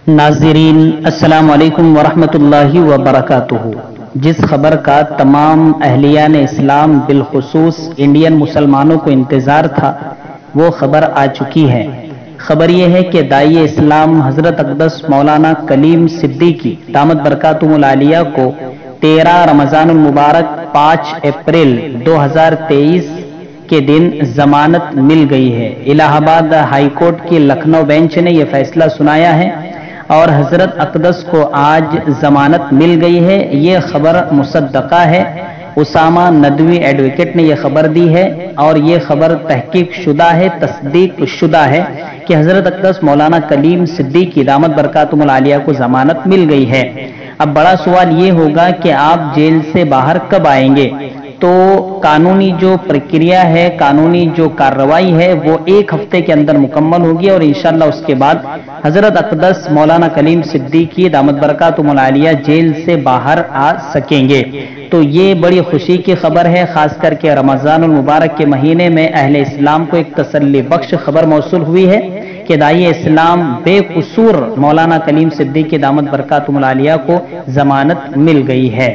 नाज़रीन अस्सलाम वालेकुम वरहमतुल्लाहि वबरकातुहू। जिस खबर का तमाम अहलियान इस्लाम बिलखुसूस इंडियन मुसलमानों को इंतज़ार था वो खबर आ चुकी है। खबर यह है कि दाई इस्लाम हज़रत अक़दस मौलाना कलीम सिद्दीकी दामत बरकातुहुल आलिया को 13 रमज़ानुल मुबारक 5 अप्रैल 2023 के दिन जमानत मिल गई है। इलाहाबाद हाई कोर्ट की लखनऊ बेंच ने यह फैसला सुनाया है और हजरत अक़दस को आज जमानत मिल गई है। ये खबर मुसद्दक़ा है। उसामा नदवी एडवोकेट ने यह खबर दी है और ये खबर तहकीक शुदा है, तस्दीक शुदा है कि हजरत अक़दस मौलाना कलीम सिद्दीकी दामत बरकातुहुल आलिया को जमानत मिल गई है। अब बड़ा सवाल ये होगा कि आप जेल से बाहर कब आएंगे। तो कानूनी जो प्रक्रिया है, कानूनी जो कार्रवाई है वो 1 हफ्ते के अंदर मुकम्मल होगी और इंशाअल्लाह उसके बाद हजरत अक़दस मौलाना कलीम सिद्दीकी दामत बरकातुहुल आलिया जेल से बाहर आ सकेंगे। तो ये बड़ी खुशी की खबर है, खास करके रमज़ानुल मुबारक के महीने में अहले इस्लाम को एक तसल्ली बख्श खबर मौसूल हुई है कि दाई इस्लाम बेकसूर मौलाना कलीम सिद्दीकी दामत बरकातुहुल आलिया को जमानत मिल गई है।